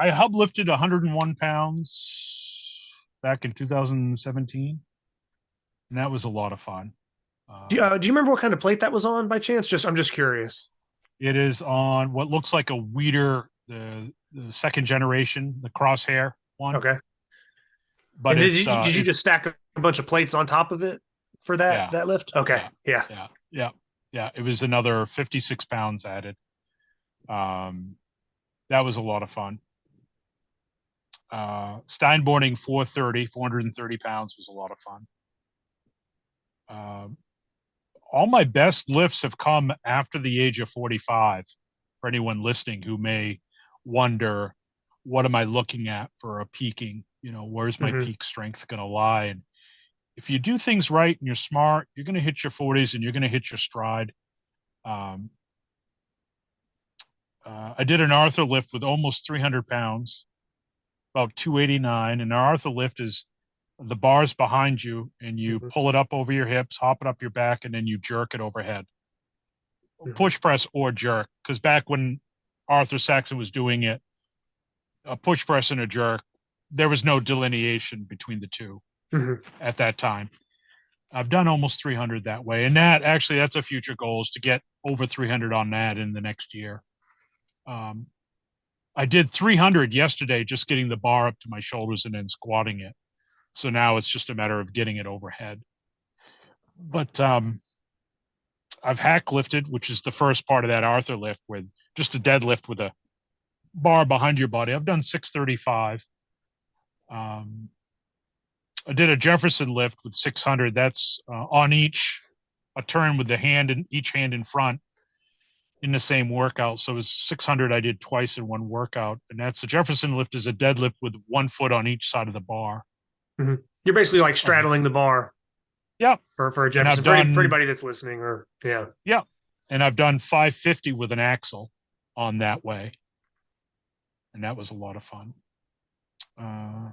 I hub lifted 101 pounds back in 2017, and that was a lot of fun. Do you remember what kind of plate that was on by chance? I'm just curious. It is on what looks like a Weeder, the second generation, the crosshair one, Okay. but And did you it's just stack a bunch of plates on top of it for yeah, that lift? Okay. yeah, Yeah. yeah, yeah, yeah. It was another 56 pounds added. Um, that was a lot of fun. Steinboarding 430 pounds was a lot of fun. Um, all my best lifts have come after the age of 45. For anyone listening who may wonder, what am I looking at for a peaking? Where's my Hmm. peak strength going to lie? And if you do things right and you're smart, you're going to hit your 40s and you're going to hit your stride. Um, I did an Arthur lift with almost 300 pounds, about 289. And an Arthur lift is the bars behind you and you Hmm. pull it up over your hips, hop it up your back, and then you jerk it overhead. Hmm. Push press or jerk. Because back when Arthur Saxon was doing it, a push press and a jerk, there was no delineation between the two Hmm. at that time. I've done almost 300 that way. And that's a future goal, is to get over 300 on that in the next year. Um, I did 300 yesterday, just getting the bar up to my shoulders and then squatting it. So now it's just a matter of getting it overhead. But I've hack lifted, which is the first part of that Arthur lift, with just a deadlift with a bar behind your body. I've done 635. Um, I did a Jefferson lift with 600. That's on each a turn with the hand in each hand in front in the same workout. So it was 600 I did twice in one workout. And that's a Jefferson lift, is a deadlift with one foot on each side of the bar. Hmm. You're basically like I've, straddling the bar yeah. for a And I've Jefferson for done, anybody that's listening or yeah. yeah. And I've done 550 with an axle on that way. And that was a lot of fun. Uh,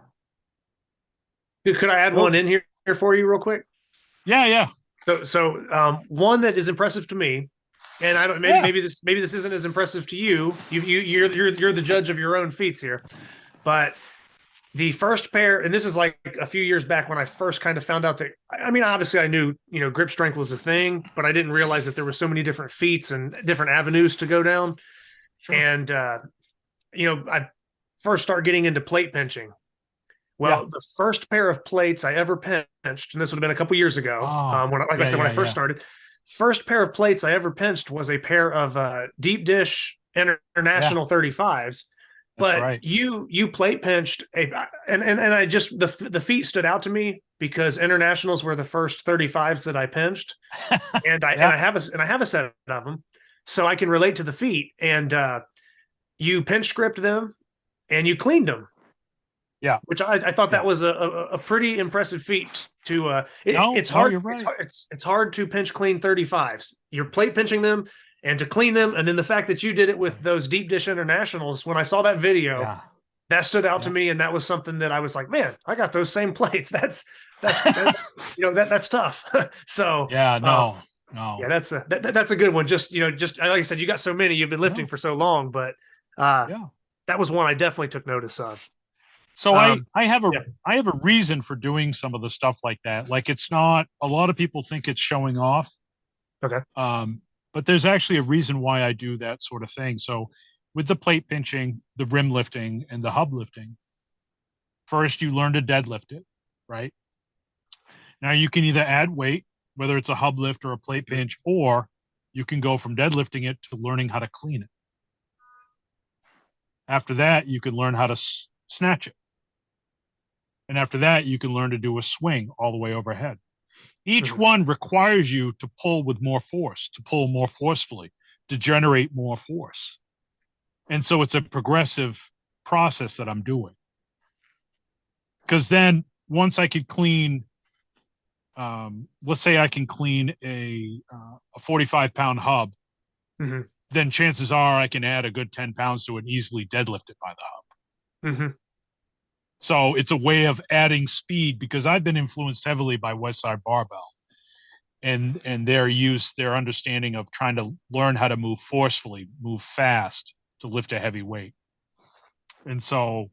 Could I add one in here for you real quick? yeah, yeah, One that is impressive to me, and I don't yeah. maybe this isn't as impressive to you. You're the judge of your own feats here, but the first pair, and this is like a few years back when I first kind of found out that I mean, obviously I knew grip strength was a thing, but I didn't realize that there were so many different feats and different avenues to go down. Sure. And I first start getting into plate pinching. Yeah. Well, the first pair of plates I ever pinched, and this would have been a couple years ago, Oh, like I yeah, said, when yeah, I first yeah. started, first pair of plates I ever pinched was a pair of deep dish Yeah, international 35s. that's But right. you plate pinched and I just the feet stood out to me because internationals were the first 35s that I pinched, and Yeah, I have a set of them, so I can relate to the feet. And you pinch gripped them and you cleaned them, yeah, which I thought yeah. that was a pretty impressive feat. To No, it's no, hard you're right. it's hard to pinch clean 35s. You're plate pinching them and to clean them, and then the fact that you did it with those deep dish internationals. When I saw that video, Yeah, that stood out to yeah, me, and that was something that I was like, man, I got those same plates. That that's tough. So yeah. No, yeah, no. that's a good one. Just just like I said, you got so many, you've been lifting No, for so long, but uh, yeah. that was one I definitely took notice of. So Um, yeah. I have a reason for doing some of the stuff like that. Like, it's not, a lot of people think it's showing off, Okay. um, but there's actually a reason why I do that sort of thing. So with the plate pinching, the rim lifting, and the hub lifting, first you learn to deadlift it, right? Now you can either add weight, whether it's a hub lift or a plate pinch, or you can go from deadlifting it to learning how to clean it. After that, you can learn how to snatch it. And after that, you can learn to do a swing all the way overhead. Each Mhm. one requires you to pull with more force, to pull more forcefully, to generate more force. And so it's a progressive process that I'm doing. Because then once I could clean, let's say I can clean a 45-pound hub, Mhm. then chances are I can add a good 10 pounds to it and easily deadlift it by the hub. Mhm. So it's a way of adding speed, because I've been influenced heavily by Westside Barbell and their understanding of trying to learn how to move forcefully, move fast to lift a heavy weight. And so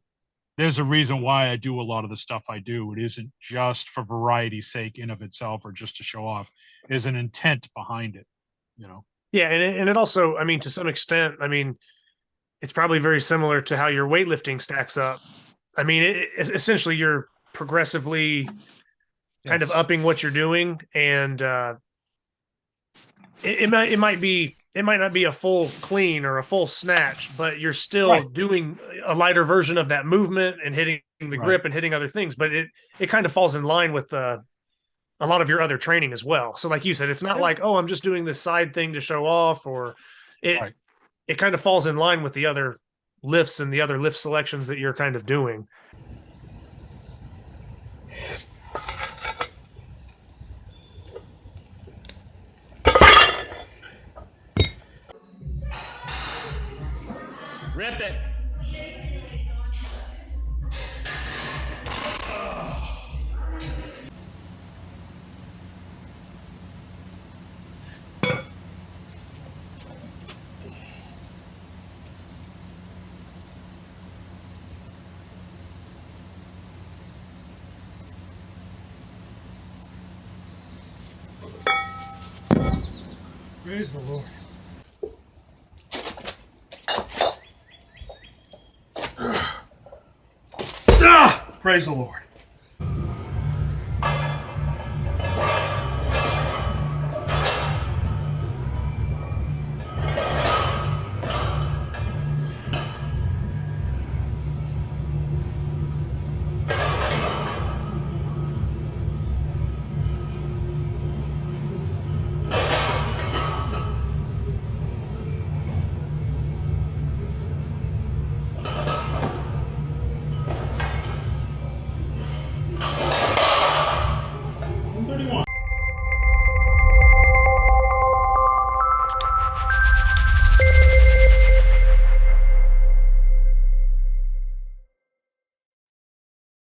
there's a reason why I do a lot of the stuff I do. It isn't just for variety's sake in of itself or just to show off. There's an intent behind it, you know. Yeah, and it also, I mean, to some extent, I mean, it's probably very similar to how your weightlifting stacks up. I mean, essentially you're progressively kind of Yes. upping what you're doing, and it might not be a full clean or a full snatch, but you're still Right. doing a lighter version of that movement and hitting the Right. grip and hitting other things. But it kind of falls in line with a lot of your other training as well. So, like you said, it's not like, oh, I'm just doing this side thing to show off, or it Right. it kind of falls in line with the other lifts and the other lift selections that you're kind of doing. Rip it. Praise the Lord. Praise the Lord.